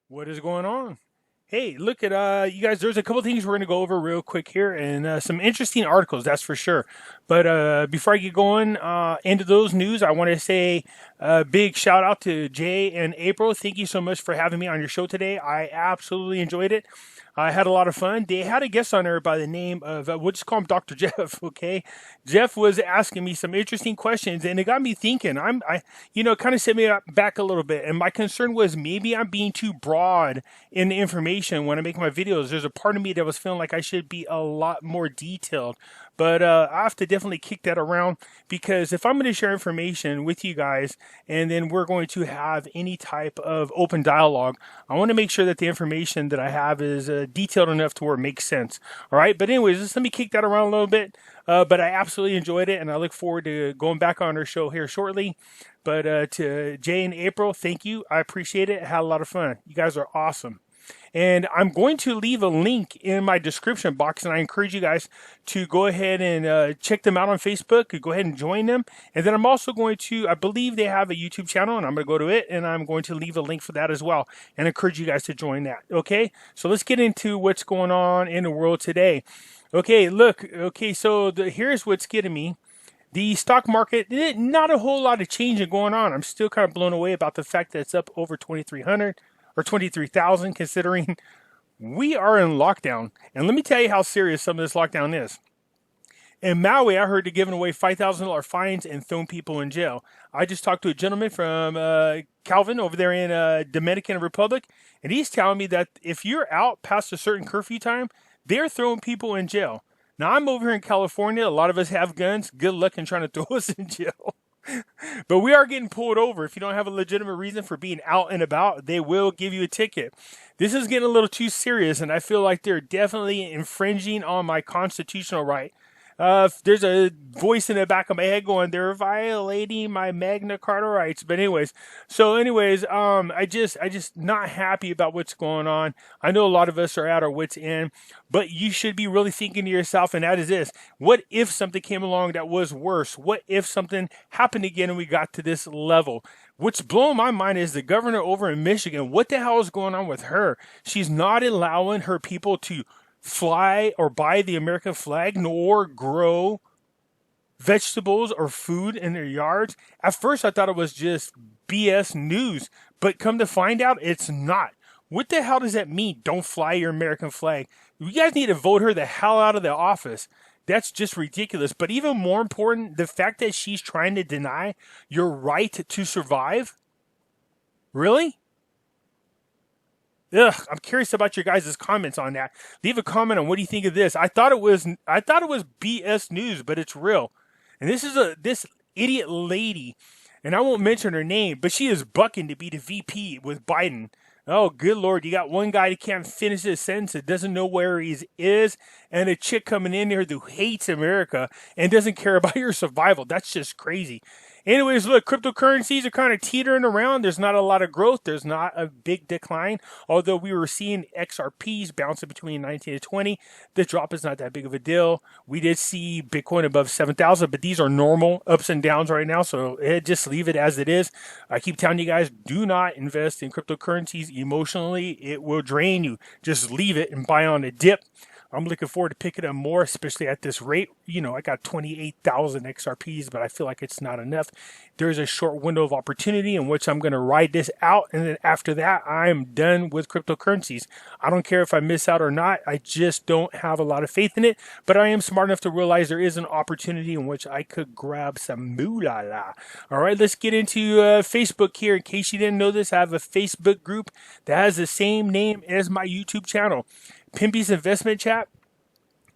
What is going on? Hey, look at you guys. There's a couple things we're gonna go over real quick here, and some interesting articles, that's for sure. But before I get going into those news, I want to say a big shout out to Jay and April. Thank you so much for having me on your show today. I absolutely enjoyed it. I had a lot of fun. They had a guest on there by the name of, we'll just call him Dr. Jeff, okay? Jeff was asking me some interesting questions, and it got me thinking. Kind of set me back a little bit. And my concern was maybe I'm being too broad in the information when I make my videos. There's a part of me that was feeling like I should be a lot more detailed. But I have to definitely kick that around because if I'm going to share information with you guys and then we're going to have any type of open dialogue, I want to make sure that the information that I have is detailed enough to where it makes sense. All right. But anyways, just let me kick that around a little bit. But I absolutely enjoyed it and I look forward to going back on our show here shortly. But to Jay and April, thank you. I appreciate it. I had a lot of fun. You guys are awesome. And I'm going to leave a link in my description box, and I encourage you guys to go ahead and check them out on Facebook. Go ahead and join them. And then I'm also going to, I believe they have a YouTube channel, and I'm going to go to it, and I'm going to leave a link for that as well, and encourage you guys to join that. Okay, so let's get into what's going on in the world today. Okay, look, so here's what's getting me. The stock market, not a whole lot of change going on. I'm still kind of blown away about the fact that it's up over 2,300. Or 23,000, considering we are in lockdown. And let me tell you how serious some of this lockdown is. In Maui, I heard they're giving away $5,000 fines and throwing people in jail. I just talked to a gentleman from Calvin over there in Dominican Republic, and he's telling me that if you're out past a certain curfew time, they're throwing people in jail. Now, I'm over here in California. A lot of us have guns. Good luck in trying to throw us in jail. But we are getting pulled over. If you don't have a legitimate reason for being out and about, they will give you a ticket. This is getting a little too serious, and I feel like they're definitely infringing on my constitutional right. There's a voice in the back of my head going, they're violating my Magna Carta rights. But anyways, I just not happy about what's going on. I know a lot of us are at our wits' end, but you should be really thinking to yourself, and that is this: what if something came along that was worse? What if something happened again and we got to this level? What's blowing my mind is the governor over in Michigan. What the hell is going on with her? She's not allowing her people to fly or buy the American flag, nor grow vegetables or food in their yards. At first, I thought it was just BS news, but come to find out, it's not. What the hell does that mean? Don't fly your American flag. You guys need to vote her the hell out of the office. That's just ridiculous. But even more important, the fact that she's trying to deny your right to survive. Really? Ugh, I'm curious about your guys' comments on that. Leave a comment on what do you think of this. I thought it was BS news, but it's real. And this idiot lady, and I won't mention her name, but she is bucking to be the VP with Biden. Oh, good Lord, you got one guy that can't finish his sentence, that doesn't know where he is, and a chick coming in here who hates America and doesn't care about your survival. That's just crazy. Anyways, look, cryptocurrencies are kind of teetering around. There's not a lot of growth. There's not a big decline. Although we were seeing XRPs bouncing between 19 to 20. The drop is not that big of a deal. We did see Bitcoin above 7,000, but these are normal ups and downs right now. So just leave it as it is. I keep telling you guys, do not invest in cryptocurrencies emotionally. It will drain you. Just leave it and buy on a dip. I'm looking forward to picking up more, especially at this rate. You know, I got 28,000 XRPs, but I feel like it's not enough. There's a short window of opportunity in which I'm going to ride this out. And then after that, I'm done with cryptocurrencies. I don't care if I miss out or not. I just don't have a lot of faith in it. But I am smart enough to realize there is an opportunity in which I could grab some moolah. All right, let's get into Facebook here. In case you didn't know this, I have a Facebook group that has the same name as my YouTube channel. Pimpy's Investment Chat.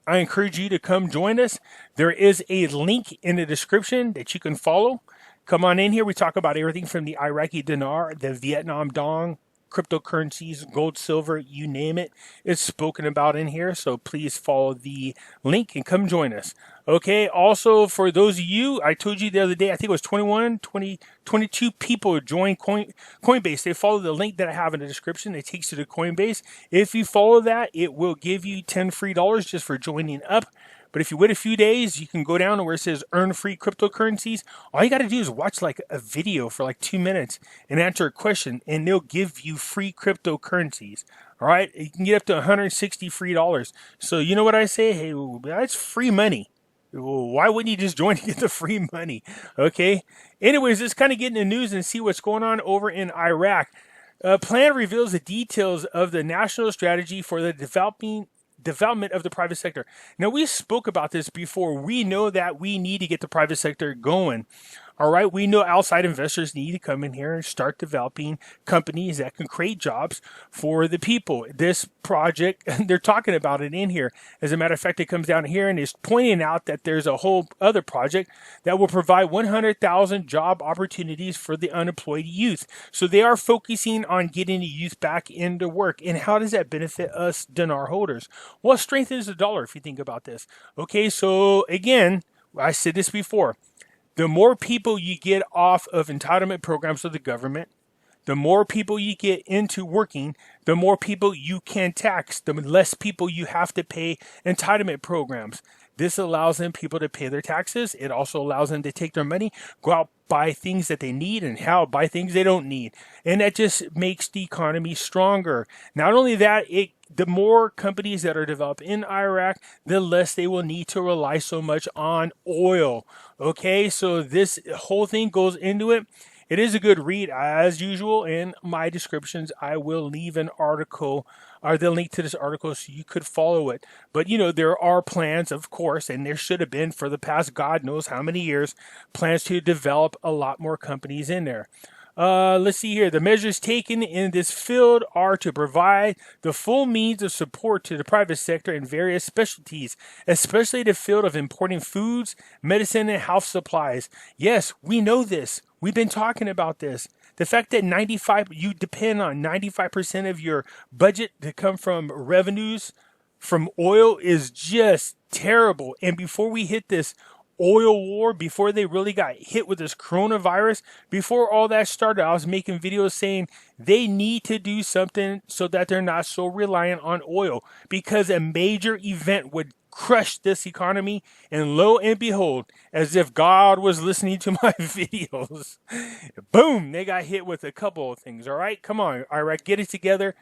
I encourage you to come join us. There is a link in the description that you can follow. Come on in here. We talk about everything from the Iraqi dinar, the Vietnam dong, cryptocurrencies, gold, silver, you name it. It's spoken about in here. So please follow the link and come join us. Okay. Also, for those of you, I told you the other day, I think it was 22 people joined Coinbase. They follow the link that I have in the description. It takes you to Coinbase. If you follow that, it will give you $10 free just for joining up. But if you wait a few days, you can go down to where it says earn free cryptocurrencies. All you got to do is watch like a video for like 2 minutes and answer a question, and they'll give you free cryptocurrencies. All right, you can get up to 160 free dollars. So you know what I say? Hey, that's free money. Why wouldn't you just join to get the free money? Okay. Anyways, let's kind of get in the news and see what's going on over in Iraq. Plan reveals the details of the national strategy for the development of the private sector. Now, we spoke about this before. We know that we need to get the private sector going. All right, we know outside investors need to come in here and start developing companies that can create jobs for the people. This project, they're talking about it in here. As a matter of fact, it comes down here and is pointing out that there's a whole other project that will provide 100,000 job opportunities for the unemployed youth. So they are focusing on getting the youth back into work. And how does that benefit us dinar holders? Well, it strengthens the dollar if you think about this. Okay, so again, I said this before. The more people you get off of entitlement programs of the government, the more people you get into working, the more people you can tax, the less people you have to pay entitlement programs. This allows them people to pay their taxes. It also allows them to take their money, go out, buy things that they need, and buy things they don't need. And that just makes the economy stronger. Not only that, the more companies that are developed in Iraq, the less they will need to rely so much on oil. Okay, so this whole thing goes into it. It is a good read as usual. In my descriptions, I will leave an article or the link to this article so you could follow it. But you know, there are plans, of course, and there should have been for the past God knows how many years, plans to develop a lot more companies in there. Let's see here. The measures taken in this field are to provide the full means of support to the private sector in various specialties, especially the field of importing foods, medicine, and health supplies. Yes, we know this. We've been talking about this. The fact that you depend on 95% of your budget to come from revenues from oil is just terrible. And before we hit this oil war, before they really got hit with this coronavirus, before all that started, I was making videos saying they need to do something so that they're not so reliant on oil, because a major event would crush this economy. And lo and behold, as if God was listening to my videos, boom, they got hit with a couple of things. All right, come on, Iraq, get it together.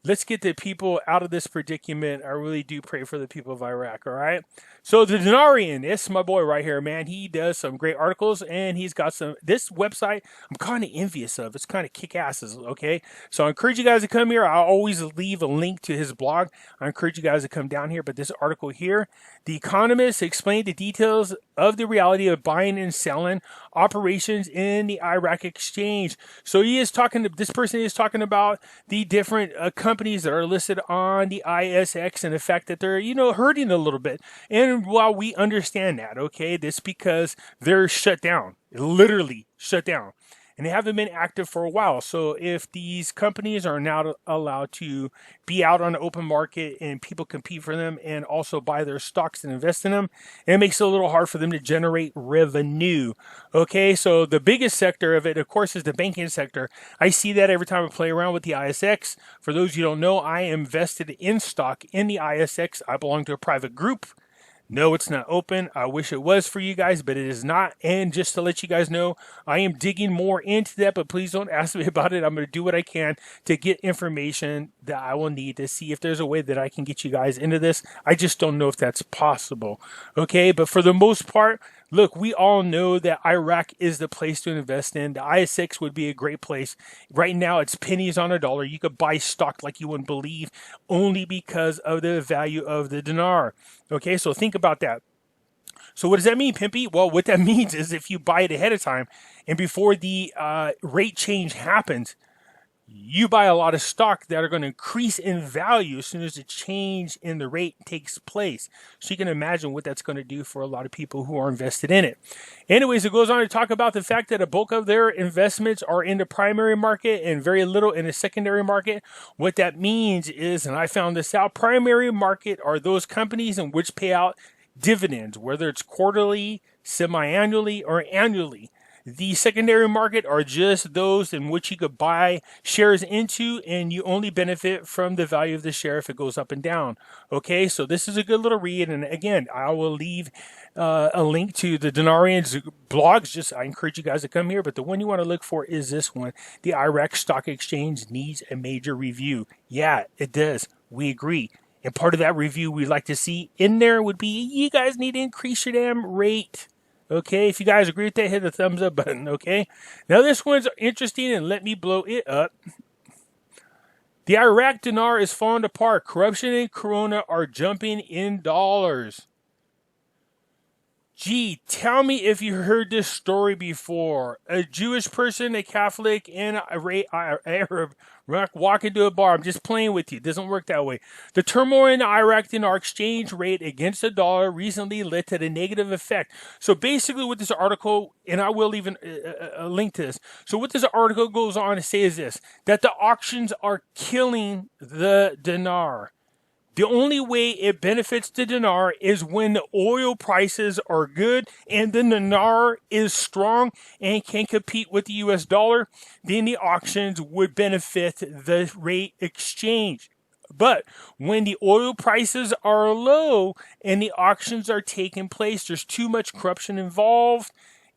Let's get the people out of this predicament. I really do pray for the people of Iraq, all right? So the Dinarian, it's my boy right here, man. He does some great articles, and he's got this website I'm kind of envious of. It's kind of kick-asses, okay? So I encourage you guys to come here. I always leave a link to his blog. I encourage you guys to come down here. But this article here, The Economist explained the details of the reality of buying and selling operations in the Iraq exchange. So this person is talking about the different companies that are listed on the ISX and the fact that they're, hurting a little bit. And while we understand that, okay, this because they're shut down, literally shut down. And they haven't been active for a while. So if these companies are now allowed to be out on the open market and people compete for them and also buy their stocks and invest in them, it makes it a little hard for them to generate revenue. Okay, so the biggest sector of it, of course, is the banking sector. I see that every time I play around with the ISX. For those you don't know, I am invested in stock in the ISX. I belong to a private group. No, it's not open. I wish it was for you guys, but it is not. And just to let you guys know, I am digging more into that, but please don't ask me about it. I'm going to do what I can to get information that I will need to see if there's a way that I can get you guys into this. I just don't know if that's possible. Okay, but for the most part, look, we all know that Iraq is the place to invest in. The ISX would be a great place. Right now, it's pennies on a dollar. You could buy stock like you wouldn't believe only because of the value of the dinar. Okay, so think about that. So what does that mean, Pimpy? Well, what that means is if you buy it ahead of time and before the rate change happens, you buy a lot of stock that are going to increase in value as soon as the change in the rate takes place. So you can imagine what that's going to do for a lot of people who are invested in it. Anyways, it goes on to talk about the fact that a bulk of their investments are in the primary market and very little in the secondary market. What that means is, and I found this out, primary market are those companies in which pay out dividends, whether it's quarterly, semi-annually, or annually. The secondary market are just those in which you could buy shares into, and you only benefit from the value of the share if it goes up and down. Okay, so this is a good little read. And again, I will leave a link to the Dinarian's blogs. Just I encourage you guys to come here. But the one you want to look for is this one. The Iraq Stock Exchange needs a major review. Yeah, it does. We agree. And part of that review we'd like to see in there would be you guys need to increase your damn rate. Okay, if you guys agree with that, hit the thumbs up button, okay? Now this one's interesting, and let me blow it up. The Iraq dinar is falling apart. Corruption and Corona are jumping in dollars. Gee, tell me if you heard this story before. A Jewish person, a Catholic, and an Arab walk into a bar. I'm just playing with you. It doesn't work that way. The turmoil in the Iraq dinar exchange rate against the dollar recently led to the negative effect. So basically what this article, and I will even link to this. So what this article goes on to say is this, that the auctions are killing the dinar. The only way it benefits the dinar is when the oil prices are good and the dinar is strong and can compete with the US dollar. Then the auctions would benefit the rate exchange. But when the oil prices are low and the auctions are taking place, there's too much corruption involved,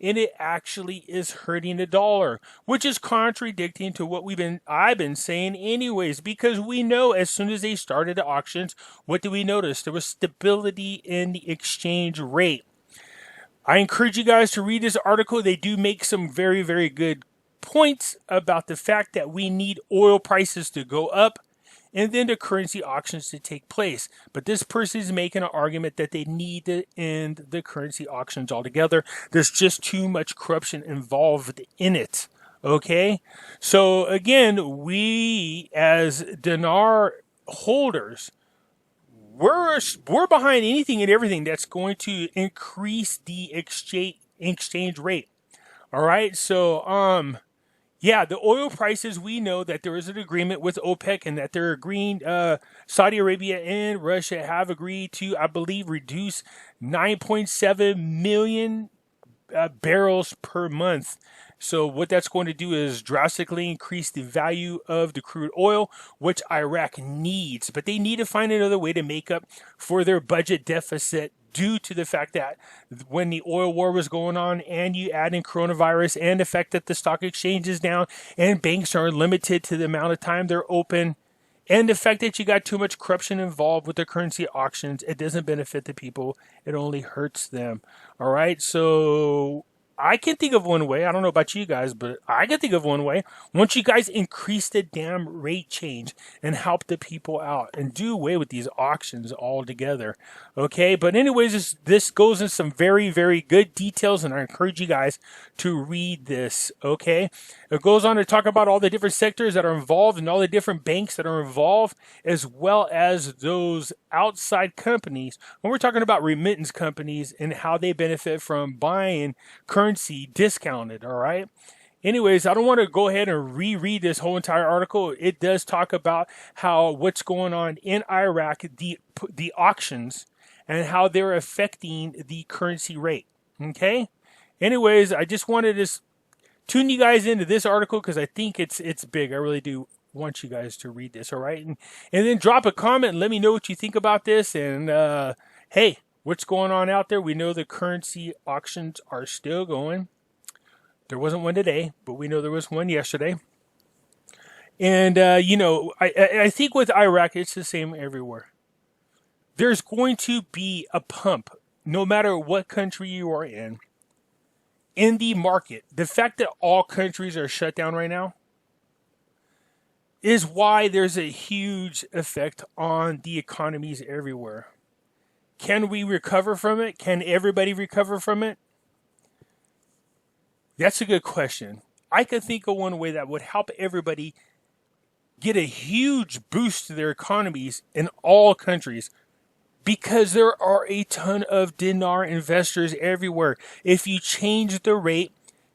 and it actually is hurting the dollar, which is contradicting to what I've been saying anyways, because we know as soon as they started the auctions, what do we notice? There was stability in the exchange rate. I encourage you guys to read this article. They do make some very, very good points about the fact that we need oil prices to go up and then the currency auctions to take place. But this person is making an argument that they need to end the currency auctions altogether. There's just too much corruption involved in it. Okay? So again, we as dinar holders, we're behind anything and everything that's going to increase the exchange rate. All right? So yeah, the oil prices, we know that there is an agreement with OPEC and that they're agreeing, Saudi Arabia and Russia have agreed to, I believe, reduce 9.7 million barrels per month. So what that's going to do is drastically increase the value of the crude oil, which Iraq needs. But they need to find another way to make up for their budget deficit due to the fact that when the oil war was going on and you add in coronavirus and the fact that the stock exchange is down and banks are limited to the amount of time they're open and the fact that you got too much corruption involved with the currency auctions, it doesn't benefit the people. It only hurts them. All right. So I can think of one way. I don't know about you guys, but I can think of one way. Once you guys increase the damn rate change and help the people out and do away with these auctions altogether. Okay. But anyways, this goes in some very, very good details, and I encourage you guys to read this. Okay. It goes on to talk about all the different sectors that are involved and all the different banks that are involved, as well as those outside companies. When we're talking about remittance companies and how they benefit from buying currency discounted. All right. Anyways, I don't want to go ahead and reread this whole entire article. It does talk about how what's going on in Iraq, the auctions, and how they're affecting the currency rate. Okay. Anyways, I just wanted to tune you guys into this article because I think it's big. I really do want you guys to read this. All right. And then drop a comment and let me know what you think about this. And hey, what's going on out there? We know the currency auctions are still going. There wasn't one today, but we know there was one yesterday. And, I think with Iraq, it's the same everywhere. There's going to be a pump, no matter what country you are in the market. The fact that all countries are shut down right now is why there's a huge effect on the economies everywhere. Can we recover from it? Can everybody recover from it? That's a good question. I could think of one way that would help everybody get a huge boost to their economies in all countries, because there are a ton of dinar investors everywhere. If you change the rate,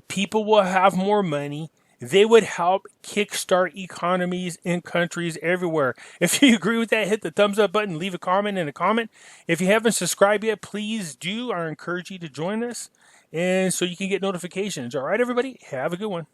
people will have more money. They would help kickstart economies in countries everywhere. If you agree with that, hit the thumbs up button, leave a comment in a comment. If you haven't subscribed yet, please do. I encourage you to join us. and so you can get notifications. All right, everybody, have a good one.